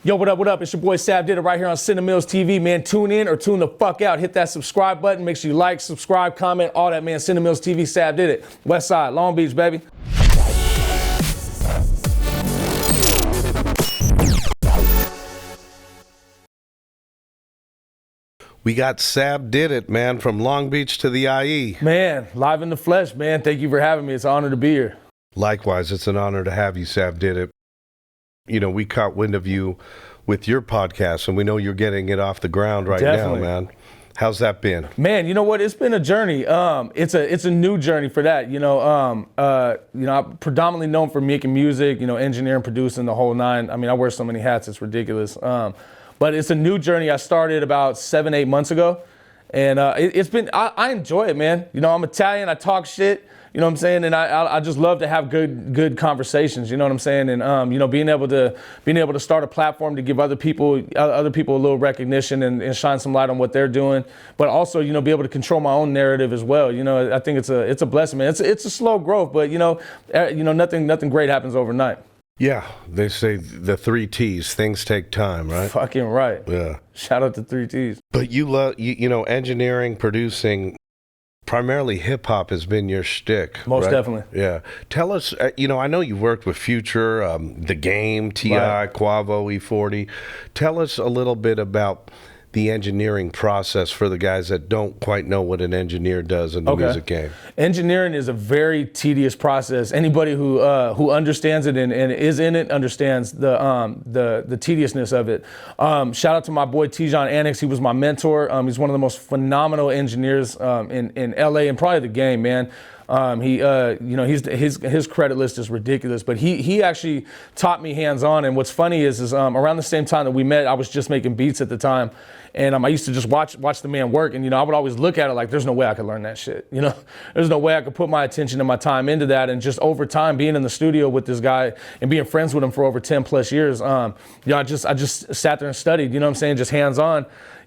Yo, what up, what up? It's your boy Sav Did It right here on Cinemills TV, man. Tune in or tune the fuck out. Hit that subscribe button. Make sure you like, subscribe, comment, all that, man. Cinemills TV, Sav Did It. West Side, Long Beach, baby. We got Sav Did It, man, from Long Beach to the IE. Man, live in the flesh, man. Thank you for having me. It's an honor to be here. Likewise, it's an honor to have you, Sav Did It. You know, we caught wind of you with your podcast, and we know you're getting it off the ground right Definitely. now, man. How's that been? Man, you know what? It's been a journey. It's a new journey for that. I'm predominantly known for making music, engineering, producing, the whole nine. I mean, I wear so many hats, it's ridiculous. But it's a new journey. I started about 7-8 months ago, and it's been. I enjoy it, man. I'm Italian. I talk shit. You know what I'm saying? And I just love to have good conversations. You know what I'm saying? And being able to start a platform to give other people a little recognition and shine some light on what they're doing, but also be able to control my own narrative as well. I think it's a blessing, man. It's a slow growth, but nothing great happens overnight. Yeah, they say the 3 T's. Things take time, right? Fucking right. Yeah. Shout out to 3 T's. But you love engineering, producing. Primarily hip-hop has been your shtick. Most right? definitely. Yeah. Tell us, I know you've worked with Future, The Game, T.I., Right. Quavo, E40. Tell us a little bit about the engineering process for the guys that don't quite know what an engineer does in the music game. Engineering is a very tedious process. Anybody who understands it and is in it understands the tediousness of it. Shout out to my boy Tijon Annex. He was my mentor. He's one of the most phenomenal engineers in LA and probably the game, man. His credit list is ridiculous, but he actually taught me hands-on. And what's funny is around the same time that we met, I was just making beats at the time. And I used to just watch the man work, and I would always look at it like, there's no way I could learn that shit. There's no way I could put my attention and my time into that. And just over time, being in the studio with this guy and being friends with him for over 10 plus years, I just sat there and studied. Just hands on.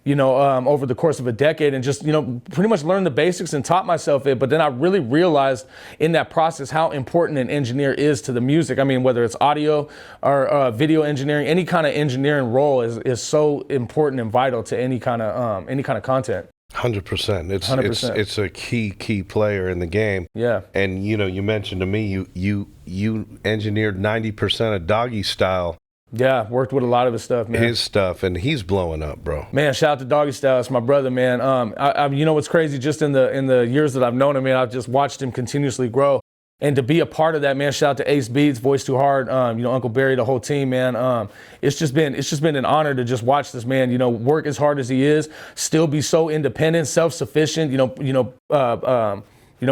Over the course of a decade, and just, pretty much learned the basics and taught myself it. But then I really realized in that process how important an engineer is to the music. I mean, whether it's audio or video engineering, any kind of engineering role is so important and vital to any kind of content. 100%. 100%. It's a key player in the game. Yeah. And you mentioned to me you engineered 90% of Doggystyle. Yeah, worked with a lot of his stuff, man. His stuff, and he's blowing up, bro. Man, shout out to Doggystyleeee. It's my brother, man. What's crazy? Just in the years that I've known him, man, I've just watched him continuously grow. And to be a part of that, man, shout out to Ace Beats, Voice Too Hard, Uncle Barry, the whole team, man. It's just been an honor to just watch this man, work as hard as he is, still be so independent, self-sufficient,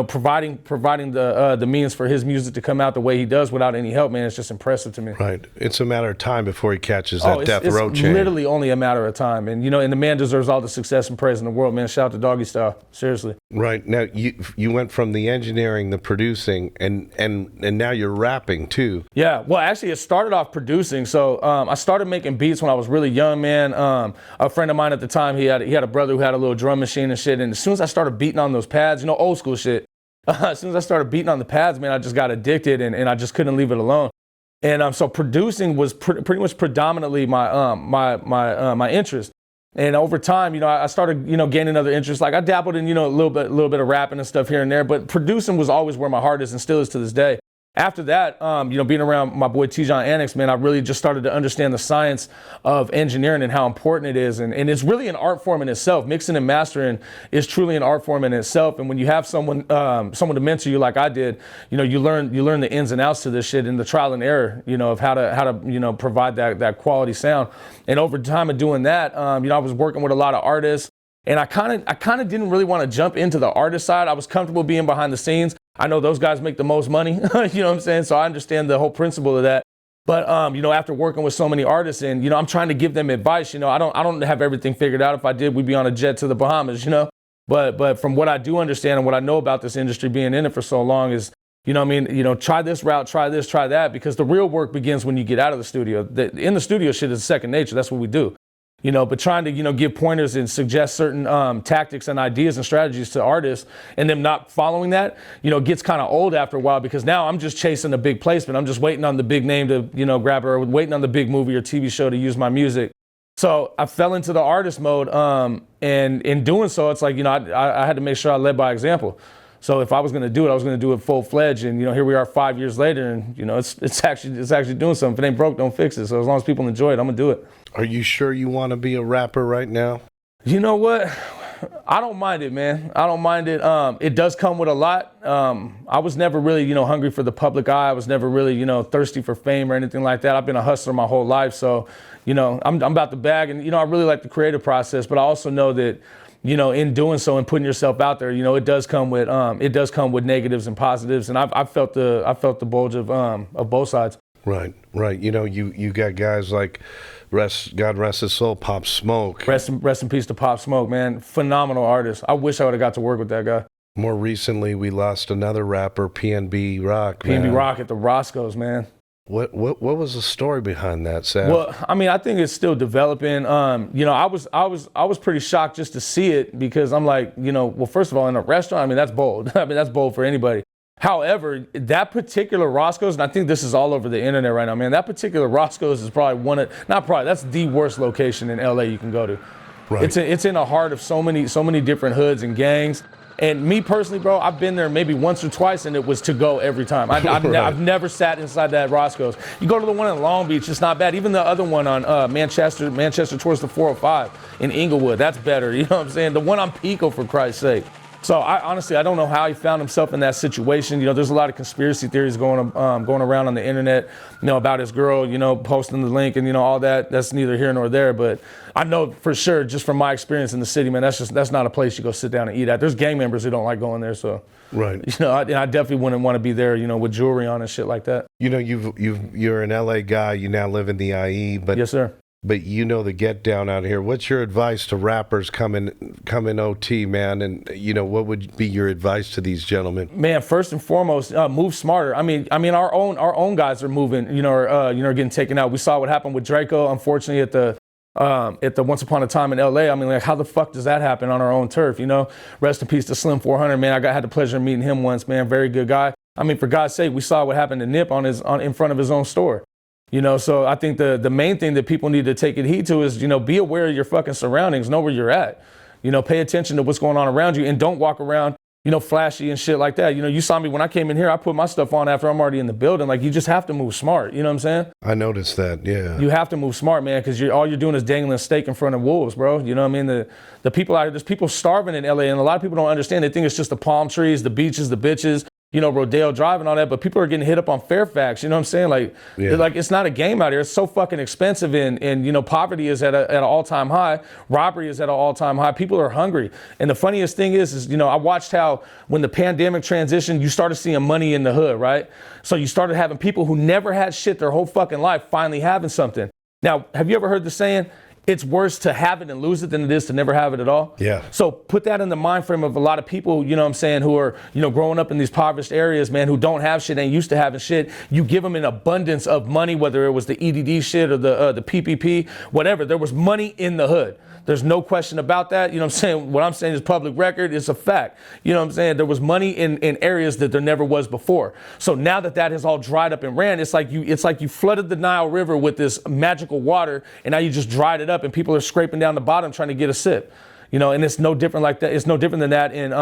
providing the means for his music to come out the way he does without any help, man. It's just impressive to me. Right. It's a matter of time before he catches that death row chain. It's literally only a matter of time. And, and the man deserves all the success and praise in the world, man. Shout out to Doggystyleeee. Seriously. Right. Now, you went from the engineering, the producing, and now you're rapping, too. Yeah. Well, actually, it started off producing. So I started making beats when I was really young, man. A friend of mine at the time, he had a brother who had a little drum machine and shit. And as soon as I started beating on those pads, old school shit, as soon as I started beating on the pads, man, I just got addicted and I just couldn't leave it alone. And so producing was pretty much predominantly my interest. And over time, I started, gaining other interests. Like I dabbled in, a little bit of rapping and stuff here and there, but producing was always where my heart is and still is to this day. After that, being around my boy Tijon Annex, man, I really just started to understand the science of engineering and how important it is. And it's really an art form in itself. Mixing and mastering is truly an art form in itself. And when you have someone to mentor you like I did, you learn the ins and outs to this shit and the trial and error, of how to provide that quality sound. And over time of doing that, I was working with a lot of artists. And I kind of didn't really want to jump into the artist side. I was comfortable being behind the scenes. I know those guys make the most money, you know what I'm saying? So I understand the whole principle of that. But, after working with so many artists and, I'm trying to give them advice, I don't have everything figured out. If I did, we'd be on a jet to the Bahamas, But from what I do understand and what I know about this industry being in it for so long is, try this route, try this, try that, because the real work begins when you get out of the studio. In the studio shit is second nature. That's what we do. but trying to, give pointers and suggest certain tactics and ideas and strategies to artists and them not following that, gets kind of old after a while, because now I'm just chasing a big placement. I'm just waiting on the big name to, grab it, or waiting on the big movie or TV show to use my music. So I fell into the artist mode. And in doing so, it's like, I had to make sure I led by example. So if I was going to do it, I was going to do it full fledged. And, here we are 5 years later, and, it's actually doing something. If it ain't broke, don't fix it. So as long as people enjoy it, I'm going to do it. Are you sure you want to be a rapper right now? You know what? I don't mind it, man. I don't mind it. It does come with a lot. I was never really, hungry for the public eye. I was never really, thirsty for fame or anything like that. I've been a hustler my whole life. So, I'm about the bag, and, I really like the creative process, but I also know that, in doing so and putting yourself out there, it does come with negatives and positives. And I've felt the bulge of both sides. Right. You got guys like, God rest his soul, Pop Smoke. Rest in peace to Pop Smoke, man. Phenomenal artist. I wish I would have got to work with that guy. More recently, we lost another rapper, PNB Rock. PNB Rock at the Roscoe's, man. What was the story behind that, Sav? Well, I think it's still developing. I was pretty shocked just to see it, because I'm like, well, first of all, in a restaurant, that's bold. That's bold for anybody. However, that particular Roscoe's, and I think this is all over the internet right now, man, that particular Roscoe's is probably that's the worst location in LA you can go to. Right. It's in the heart of so many different hoods and gangs. And me personally, bro, I've been there maybe once or twice, and it was to go every time. I've never sat inside that Roscoe's. You go to the one in Long Beach, it's not bad. Even the other one on Manchester towards the 405 in Inglewood, that's better. You know what I'm saying? The one on Pico, for Christ's sake. So I honestly don't know how he found himself in that situation. There's a lot of conspiracy theories going around on the internet, about his girl, posting the link and, all that. That's neither here nor there. But I know for sure, just from my experience in the city, man, that's not a place you go sit down and eat at. There's gang members who don't like going there. So, right. I definitely wouldn't want to be there, with jewelry on and shit like that. You're an LA guy. You now live in the IE, but yes, sir. But the get down out here. What's your advice to rappers coming OT, man? And what would be your advice to these gentlemen? Man, first and foremost, move smarter. I mean, our own guys are moving. Getting taken out. We saw what happened with Draco, unfortunately, at the Once Upon a Time in LA. How the fuck does that happen on our own turf? Rest in peace to Slim 400, man. I had the pleasure of meeting him once, man. Very good guy. For God's sake, we saw what happened to Nip in front of his own store. So I think the main thing that people need to take heed to is, be aware of your fucking surroundings, know where you're at, pay attention to what's going on around you, and don't walk around, flashy and shit like that. You saw me when I came in here, I put my stuff on after I'm already in the building. Like, you just have to move smart. You know what I'm saying? I noticed that. Yeah. You have to move smart, man, because all you're doing is dangling a steak in front of wolves, bro. You know what I mean? The people out here, there's people starving in LA, and a lot of people don't understand. They think it's just the palm trees, the beaches, the bitches, Rodeo Drive and all that, but people are getting hit up on Fairfax, you know what I'm saying? Like, it's not a game out here. It's so fucking expensive, and poverty is at an all-time high. Robbery is at an all-time high. People are hungry. And the funniest thing is I watched how when the pandemic transitioned, you started seeing money in the hood, right? So you started having people who never had shit their whole fucking life finally having something. Now, have you ever heard the saying, it's worse to have it and lose it than it is to never have it at all? Yeah. So put that in the mind frame of a lot of people, who are, growing up in these impoverished areas, man, who don't have shit, ain't used to having shit. You give them an abundance of money, whether it was the EDD shit or the PPP, whatever. There was money in the hood. There's no question about that. You know what I'm saying? What I'm saying is public record. It's a fact. You know what I'm saying? There was money in areas that there never was before. So now that has all dried up and ran, it's like you flooded the Nile River with this magical water, and now you just dried it up, and people are scraping down the bottom trying to get a sip. And it's no different like that. It's no different than that in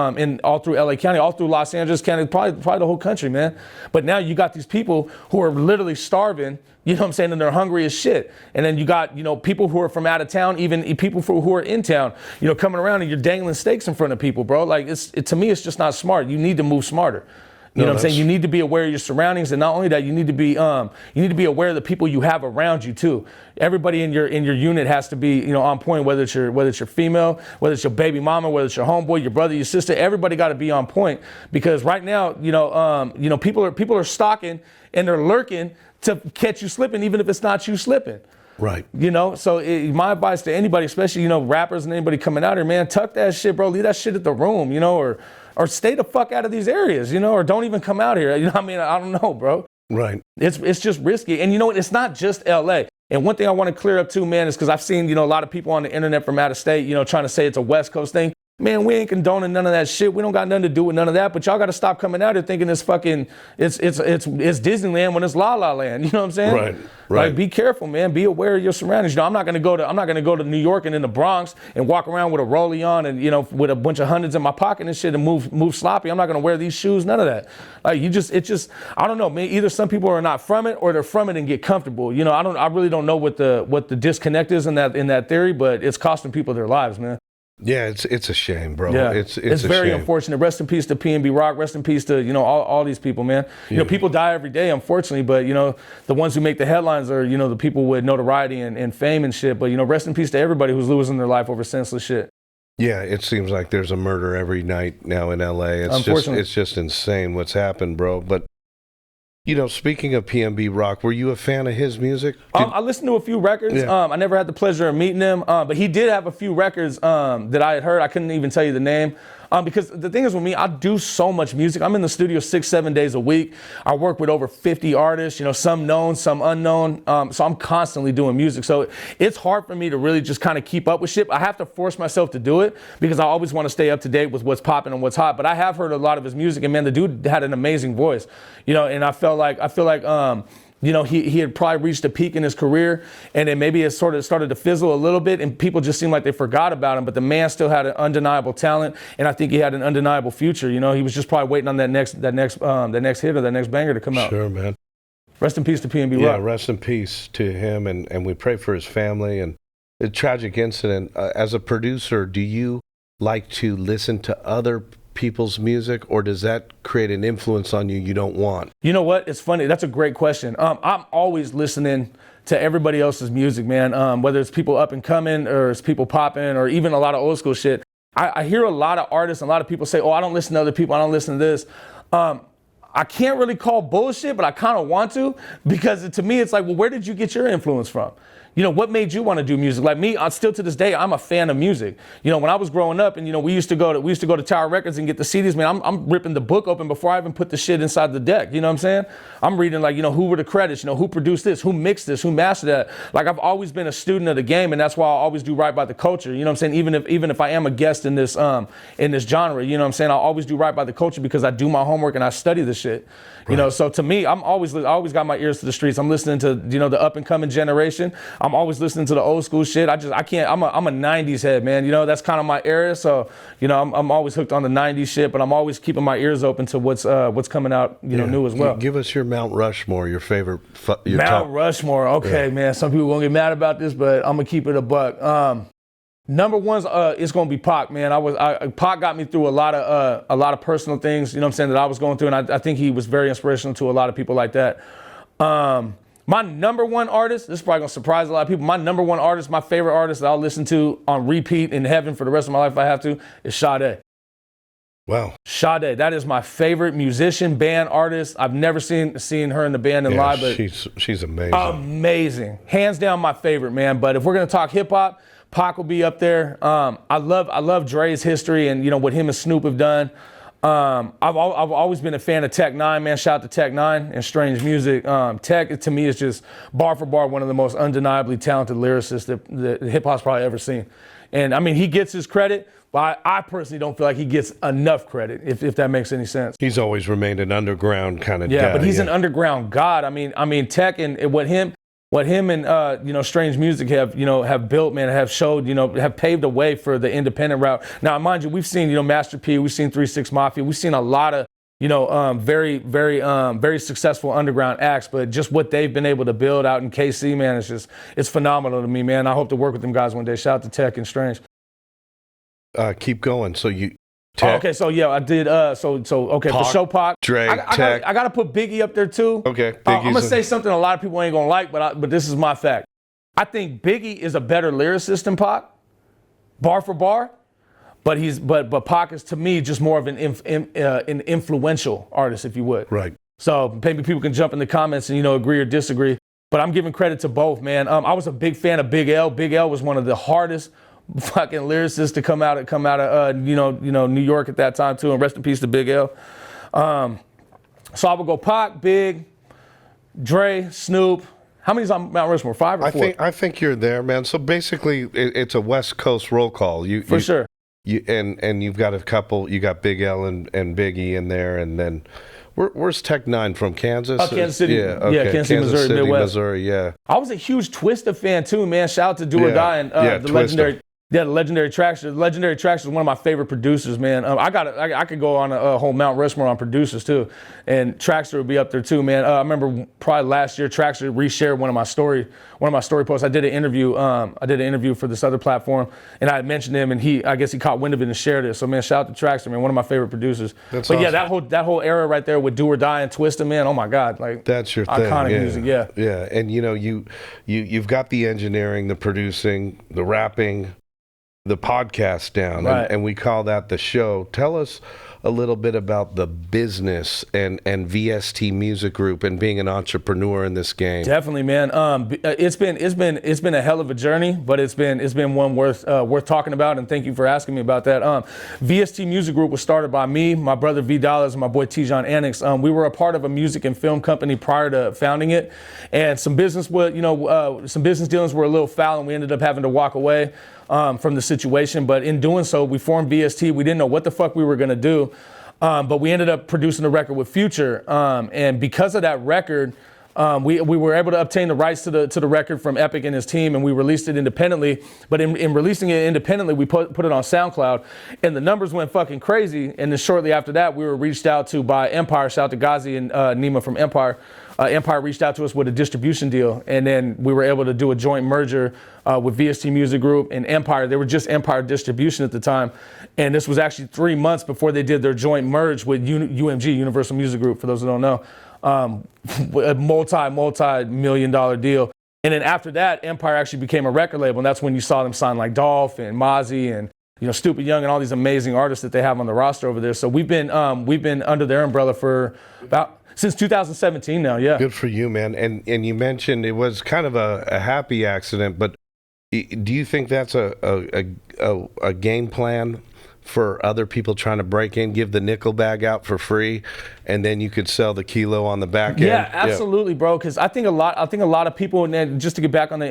all through LA County, all through Los Angeles County, probably the whole country, man. But now you got these people who are literally starving, you know what I'm saying, and they're hungry as shit. And then you got, people who are from out of town, even people who are in town, coming around, and you're dangling steaks in front of people, bro. Like, to me, it's just not smart. You need to move smarter. You know what I'm saying? You need to be aware of your surroundings, and not only that, you need to be aware of the people you have around you too. Everybody in your unit has to be, on point. Whether it's your female, whether it's your baby mama, whether it's your homeboy, your brother, your sister, everybody got to be on point, because right now, people are stalking and they're lurking to catch you slipping, even if it's not you slipping. Right. So my advice to anybody, especially, rappers and anybody coming out here, man, tuck that shit, bro. Leave that shit at the room, or stay the fuck out of these areas, or don't even come out here. I don't know, bro. Right. It's just risky. And you know what? It's not just LA. And one thing I want to clear up too, man, is because I've seen, a lot of people on the internet from out of state, trying to say it's a West Coast thing. Man, we ain't condoning none of that shit. We don't got nothing to do with none of that. But y'all got to stop coming out here thinking it's fucking it's Disneyland when it's La La Land. You know what I'm saying? Right. Like, be careful, man. Be aware of your surroundings. I'm not gonna go to New York and in the Bronx and walk around with a rollie on and with a bunch of hundreds in my pocket and shit and move sloppy. I'm not gonna wear these shoes. None of that. Like, I don't know, man. Either some people are not from it or they're from it and get comfortable. I really don't know what the disconnect is in that theory, but it's costing people their lives, man. Yeah, it's a shame, bro. Yeah. It's very shame. unfortunate. Rest in peace to P&B Rock. Rest in peace to all these people, man. People die every day, unfortunately, but the ones who make the headlines are the people with notoriety and fame and shit. But rest in peace to everybody who's losing their life over senseless shit. Yeah, it seems like there's a murder every night now in LA. It's just insane what's happened, bro. But speaking of P&B Rock, were you a fan of his music? I listened to a few records. Yeah. I never had the pleasure of meeting him, but he did have a few records that I had heard. I couldn't even tell you the name. Because the thing is with me, I do so much music. I'm in the studio 6-7 days a week. I work with over 50 artists, some known, some unknown. So I'm constantly doing music. So it's hard for me to really just kind of keep up with shit. I have to force myself to do it because I always want to stay up to date with what's popping and what's hot. But I have heard a lot of his music, and man, the dude had an amazing voice, and I feel like he had probably reached a peak in his career, and then maybe it sort of started to fizzle a little bit, and people just seemed like they forgot about him. But the man still had an undeniable talent, and I think he had an undeniable future. He was just probably waiting on that next hit or that next banger to come out. Sure, man. Rest in peace to P&B Rock. Yeah, rest in peace to him, and we pray for his family. And a tragic incident. As a producer, do you like to listen to other people's music, or does that create an influence on you don't want? You know what? It's funny. That's a great question. I'm always listening to everybody else's music, man. Whether it's people up and coming or it's people popping or even a lot of old school shit. I hear a lot of artists and a lot of people say, I don't listen to other people. I don't listen to this. I can't really call bullshit, but I kind of want to, because to me, it's like, well, where did you get your influence from? What made you want to do music? Like me, still to this day, I'm a fan of music. When I was growing up, and we used to go to Tower Records and get the CDs. Man, I'm ripping the book open before I even put the shit inside the deck. You know what I'm saying? I'm reading like, who were the credits? Who produced this? Who mixed this? Who mastered that? Like, I've always been a student of the game, and that's why I always do right by the culture. You know what I'm saying? Even if I am a guest in this genre, you know what I'm saying? I always do right by the culture because I do my homework and I study the shit. Right. So to me, I always got my ears to the streets. I'm listening to the up and coming generation. I'm always listening to the old school shit. I can't. I'm a '90s head, man. That's kind of my era. So I'm always hooked on the '90s shit. But I'm always keeping my ears open to what's coming out, new as well. Give us your Mount Rushmore, your favorite. Mount Rushmore. Okay, man. Some people gonna get mad about this, but I'm gonna keep it a buck. Number one's it's gonna be Pac, man. Pac got me through a lot of personal things, that I was going through, and I think he was very inspirational to a lot of people like that. My number one artist, this is probably gonna surprise a lot of people. My number one artist, my favorite artist that I'll listen to on repeat in heaven for the rest of my life if I have to, is Sade. Wow. Sade, that is my favorite musician, band, artist. I've never seen her in the band in live, but she's amazing. Amazing. Hands down my favorite, man. But if we're gonna talk hip hop, Pac will be up there. I love Dre's history and what him and Snoop have done. I've always been a fan of Tech Nine, man. Shout out to Tech Nine and Strange Music. Tech, to me, is just bar for bar one of the most undeniably talented lyricists that hip hop's probably ever seen. And I mean, he gets his credit, but I personally don't feel like he gets enough credit, if that makes any sense. He's always remained an underground kind of guy. Yeah, but he's an underground god. I mean, Tech and what him and Strange Music have built, man, have showed, have paved a way for the independent route. Now, mind you, we've seen, Master P, we've seen 3 6 Mafia, we've seen a lot of, very successful underground acts, but just what they've been able to build out in KC, man, it's phenomenal to me, man. I hope to work with them guys one day. Shout out to Tech and Strange. Keep going. So you. Tech. Okay, so yeah, I did. Okay, Pac, for show Pac, Dre, Tech. I gotta put Biggie up there too. Okay, I'm gonna say something a lot of people ain't gonna like, but this is my fact. I think Biggie is a better lyricist than Pac, bar for bar. But Pac is, to me, just more of an influential artist, if you would. Right. So maybe people can jump in the comments and agree or disagree. But I'm giving credit to both, man. I was a big fan of Big L. Big L was one of the hardest fucking lyricists to come out of New York at that time too. And rest in peace to Big L. So I would go Pac, Big, Dre, Snoop. How many's on Mount Rushmore? 5 or 4? I think you're there, man. So basically, it's a West Coast roll call. For sure. And you've got a couple. You got Big L and Biggie in there, and then where's Tech Nine from? Kansas? Kansas City. Yeah, okay. Yeah, Kansas City, Missouri, Midwest. Missouri. Yeah. I was a huge Twista fan too, man. Shout out to Do or Die and the Twista. legendary. Yeah, the legendary Traxxer. The legendary Traxxer is one of my favorite producers, man. I could go on a whole Mount Rushmore on producers too, and Traxxer would be up there too, man. I remember probably last year Traxxer reshared one of my story posts. I did an interview for this other platform, and I had mentioned him, and I guess he caught wind of it and shared it. So man, shout out to Traxxer, man, one of my favorite producers. That's but awesome. Yeah, that whole era right there with Do or Die and Twista, man. Oh my God, like that's your thing. Iconic music, yeah. Yeah, and you've got the engineering, the producing, the rapping, the podcast down, right. and we call that the show. Tell us a little bit about the business and VST Music Group and being an entrepreneur in this game. Definitely, man. It's been a hell of a journey, but it's been one worth talking about. And thank you for asking me about that. VST Music Group was started by me, my brother V Dollars, and my boy Tijon Annex. We were a part of a music and film company prior to founding it, and some business dealings were a little foul, and we ended up having to walk away from the situation. But in doing so, we formed VST. We didn't know what the fuck we were gonna do. But we ended up producing a record with Future, and because of that record, we were able to obtain the rights to the record from Epic and his team, and we released it independently. But in releasing it independently, we put it on SoundCloud, and the numbers went fucking crazy. And then shortly after that, we were reached out to by Empire. Shout out to Ghazi and Nima from Empire. Empire reached out to us with a distribution deal, and then we were able to do a joint merger with VST Music Group and Empire. They were just Empire Distribution at the time, and this was actually 3 months before they did their joint merge with UMG, Universal Music Group, for those who don't know. A multi-million-dollar deal. And then after that, Empire actually became a record label, and that's when you saw them sign like Dolph and Mozzy and Stupid Young and all these amazing artists that they have on the roster over there. So we've been under their umbrella for since 2017 now, yeah. Good for you, man. And you mentioned it was kind of a happy accident, but do you think that's a game plan for other people trying to break in, give the nickel bag out for free, and then you could sell the kilo on the back end? Yeah, absolutely, bro. Because I think a lot of people, and then just to get back on the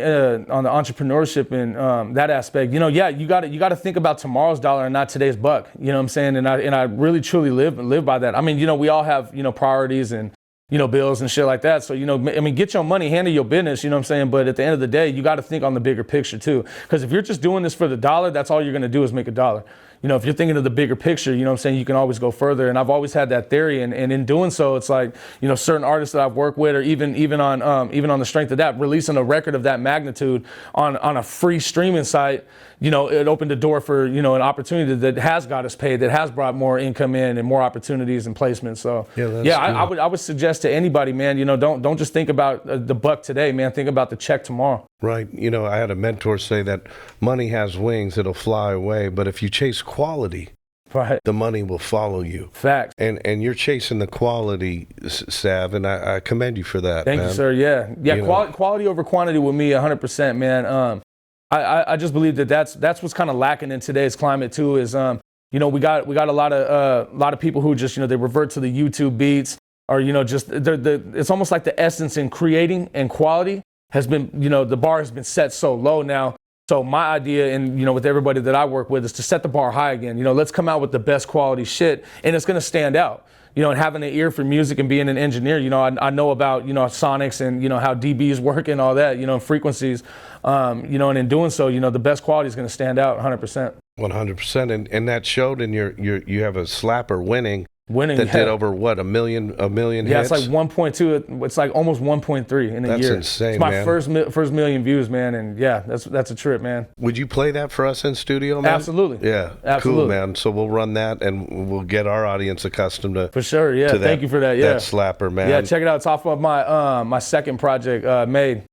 entrepreneurship and that aspect, you got to think about tomorrow's dollar and not today's buck. You know what I'm saying? And I really truly live by that. I mean, we all have priorities and bills and shit like that. So, get your money, handle your business, you know what I'm saying? But at the end of the day, you got to think on the bigger picture too. Because if you're just doing this for the dollar, that's all you're going to do is make a dollar. If you're thinking of the bigger picture, you know what I'm saying, you can always go further. And I've always had that theory. And in doing so, it's like, certain artists that I've worked with, or even on the strength of that, releasing a record of that magnitude on a free streaming site, it opened the door for, an opportunity that has got us paid, that has brought more income in and more opportunities and placements. So I would suggest to anybody, man, don't just think about the buck today, man. Think about the check tomorrow. Right. I had a mentor say that money has wings, it'll fly away. But if you chase quality, right, the money will follow you. Facts. And you're chasing the quality, Sav, and I commend you for that. Thank you, sir. Yeah. Quality over quantity with me, 100%, man. I just believe that's what's kind of lacking in today's climate too. Is we got a lot of people who just they revert to the YouTube beats, or it's almost like the essence in creating and quality has been the bar has been set so low now. So my idea, and with everybody that I work with, is to set the bar high again. Let's come out with the best quality shit, and it's gonna stand out. And having an ear for music and being an engineer, I know about sonics and how DBs work and all that, frequencies, and in doing so, the best quality is gonna stand out 100%. 100%, and that showed in you have a slapper winning that did over what, a million hits? Yeah, it's like 1.2. It's like almost 1.3 in a year. That's insane, it's my man. first million views, man, and yeah, that's a trip, man. Would you play that for us in studio, man? Absolutely. Yeah, absolutely, cool, man. So we'll run that, and we'll get our audience accustomed to. For sure, yeah. Thank you for that. Yeah, that slapper, man. Yeah, check it out. It's off of my second project, Made.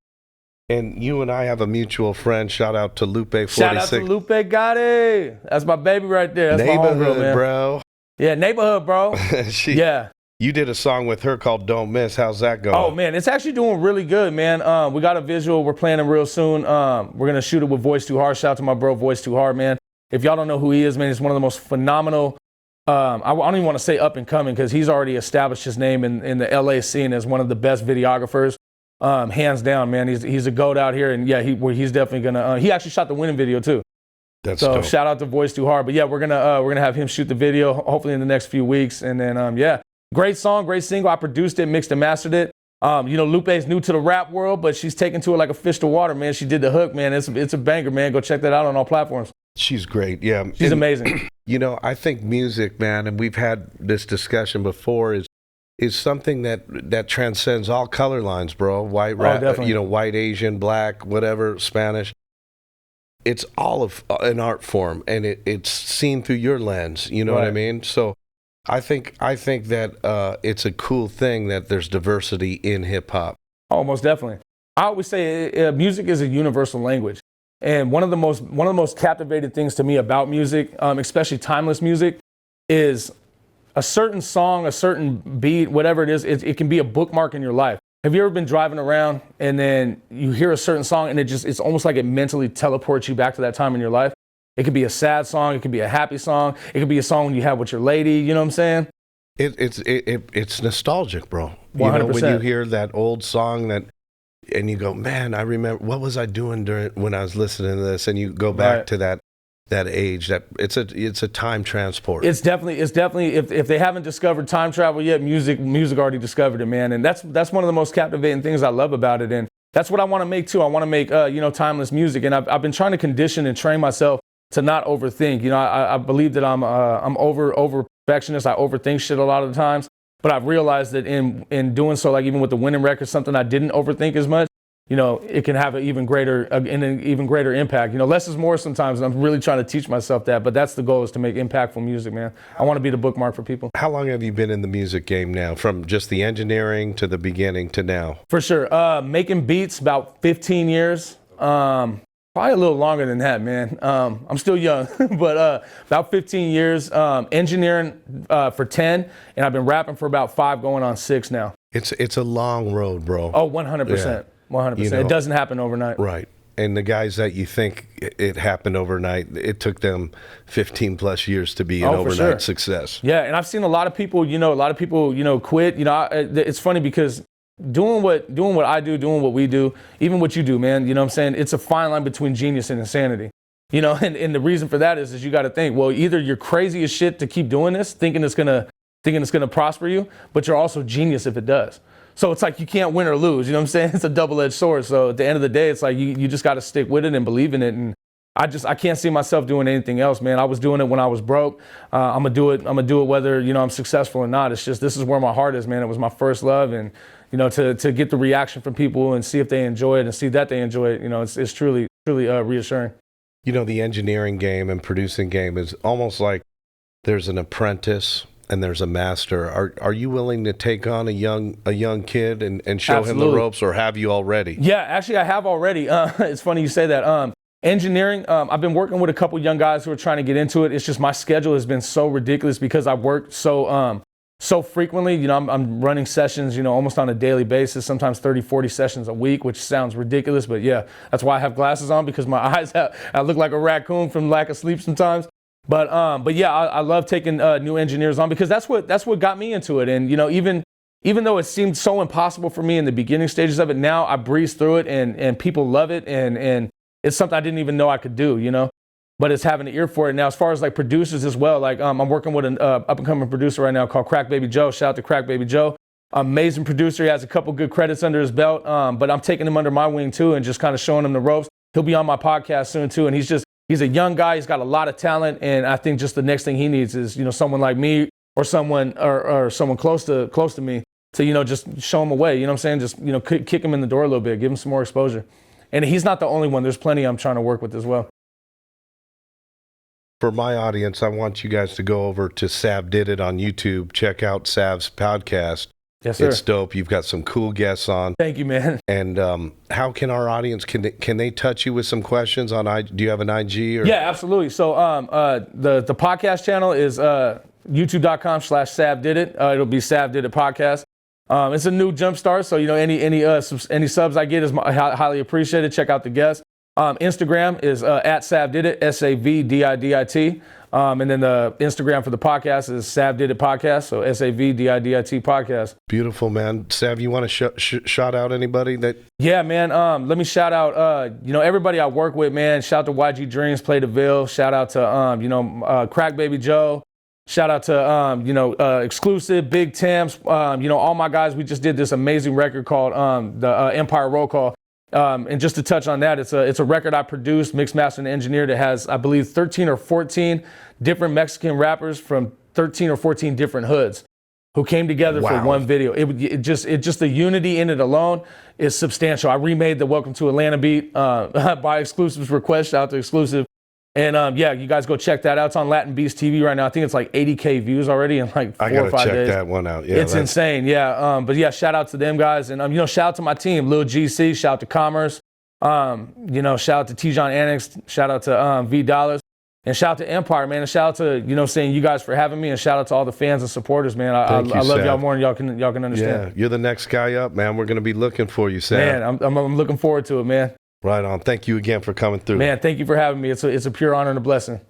And you and I have a mutual friend. Shout out to Lupe 46. Shout out to Lupe Gotti. That's my baby right there. That's my homegirl, man. Bro. Yeah, neighborhood, bro. Yeah. You did a song with her called Don't Miss. How's that going? Oh, man, it's actually doing really good, man. We got a visual. We're planning real soon. We're going to shoot it with Voice Too Hard. Shout out to my bro, Voice Too Hard, man. If y'all don't know who he is, man, he's one of the most phenomenal, I don't even want to say up and coming, because he's already established his name in the LA scene as one of the best videographers. hands down, man. He's a goat out here, and yeah, he's definitely gonna. He actually shot the winning video too. That's so dope. Shout out to Voice Too Hard. But yeah, we're gonna have him shoot the video hopefully in the next few weeks, and then yeah, great song, great single. I produced it, mixed and mastered it. Lupe's new to the rap world, but she's taken to it like a fish to water, man. She did the hook, man. It's a banger, man. Go check that out on all platforms. She's great, yeah. She's amazing. I think music, man, and we've had this discussion before, is something that transcends all color lines, bro. White, white, Asian, black, whatever, Spanish. It's all of an art form, and it's seen through your lens. You know what I mean? So I think that it's a cool thing that there's diversity in hip hop. Oh, most definitely. I always say music is a universal language. And one of the most captivating things to me about music, especially timeless music, is a certain song, a certain beat, whatever it is, it can be a bookmark in your life. Have you ever been driving around and then you hear a certain song and it's almost like it mentally teleports you back to that time in your life? It could be a sad song, it could be a happy song, it could be a song you have with your lady, you know what I'm saying? It's nostalgic, bro. 100%. When you hear that old song and you go, man, I remember, what was I doing when I was listening to this? And you go back to that age. That it's a time transport. It's definitely if they haven't discovered time travel yet, music already discovered it, man. And that's one of the most captivating things I love about it. And that's what I want to make too. I want to make timeless music. And I've been trying to condition and train myself to not overthink. I believe that I'm over perfectionist. I overthink shit a lot of the times. But I've realized that in doing so, like even with the winning record, something I didn't overthink as much, it can have an even greater impact. Less is more sometimes, and I'm really trying to teach myself that. But that's the goal, is to make impactful music, man. I want to be the bookmark for people. How long have you been in the music game now, from just the engineering to the beginning to now? For sure. Making beats, about 15 years. Probably a little longer than that, man. I'm still young, but about 15 years. Engineering for 10, and I've been rapping for about 5, going on 6 now. It's a long road, bro. Oh, 100%. Yeah. 100%. It doesn't happen overnight. Right. And the guys that you think it happened overnight, it took them 15 plus years to be an overnight success. Yeah, and I've seen a lot of people, quit. It's funny because doing what I do, doing what we do, even what you do, man, you know what I'm saying? It's a fine line between genius and insanity. And the reason for that is you got to think, well, either you're crazy as shit to keep doing this, thinking it's gonna prosper you, but you're also genius if it does. So it's like you can't win or lose, you know what I'm saying? It's a double-edged sword. So at the end of the day, it's like you just got to stick with it and believe in it. And I can't see myself doing anything else, man. I was doing it when I was broke. I'm gonna do it whether I'm successful or not. It's just, this is where my heart is, man. It was my first love, and to get the reaction from people and see if they enjoy it and see that they enjoy it, it's truly reassuring. The engineering game and producing game is almost like there's an apprentice and there's a master. Are you willing to take on a young kid and show him the ropes, or have you already? Yeah, actually I have already. It's funny you say that. Engineering, I've been working with a couple young guys who are trying to get into it. It's just my schedule has been so ridiculous because I work so frequently. I'm running sessions, almost on a daily basis, sometimes 30, 40 sessions a week, which sounds ridiculous, but yeah, that's why I have glasses on, because my eyes, I look like a raccoon from lack of sleep sometimes. But yeah, I love taking new engineers on, because that's what got me into it. And even though it seemed so impossible for me in the beginning stages of it, now I breeze through it and people love it, and it's something I didn't even know I could do, but it's having an ear for it. Now, as far as like producers as well, like I'm working with an up and coming producer right now called Crack Baby Joe. Shout out to Crack Baby Joe. Amazing producer. He has a couple good credits under his belt. But I'm taking him under my wing too, and just kind of showing him the ropes. He'll be on my podcast soon too. And he's a young guy. He's got a lot of talent. And I think just the next thing he needs is, someone like me or someone close to me to, just show him a way. You know what I'm saying? Just, kick him in the door a little bit, give him some more exposure. And he's not the only one. There's plenty I'm trying to work with as well. For my audience, I want you guys to go over to Sav Did It on YouTube. Check out Sav's podcast. Yes, sir. It's dope. You've got some cool guests on. Thank you, man. And how can our audience, can they touch you with some questions on do you have an IG? Or? Yeah, absolutely. So the podcast channel is youtube.com/Sav Did It. It'll be Sav Did It Podcast. It's a new jumpstart, so any subs I get is highly appreciated. Check out the guests. Instagram is at Sav Did It, SAVDIDIT. And then the Instagram for the podcast is Sav Did It Podcast, so SAVDIDIT Podcast. Beautiful, man. Sav, you want to shout out anybody that? Yeah, man. Let me shout out, everybody I work with, man. Shout out to YG Dreams, Play the Ville. Shout out to, Crack Baby Joe. Shout out to, Exclusive, Big Temps. All my guys. We just did this amazing record called the Empire Roll Call. And just to touch on that, it's a record I produced, mixed, mastered, and engineered. It has, I believe, 13 or 14 different Mexican rappers from 13 or 14 different hoods who came together for one video. It just the unity in it alone is substantial. I remade the Welcome to Atlanta beat by Exclusive's request. Shout out to Exclusive. And you guys go check that out. It's on Latin Beast TV right now. I think it's like 80K views already in like 4 or 5 days. I gotta check that one out. Yeah, it's insane. Yeah. But yeah, shout out to them guys. And shout out to my team, Lil GC, shout out to Commerce. Shout out to T-John Annex, shout out to V Dollars, and shout out to Empire, man. And shout out to, saying you guys for having me, and shout out to all the fans and supporters, man. I love y'all more than y'all can understand. Yeah, you're the next guy up, man. We're gonna be looking for you, Sam. Man, I'm looking forward to it, man. Right on. Thank you again for coming through. Man, thank you for having me. It's a pure honor and a blessing.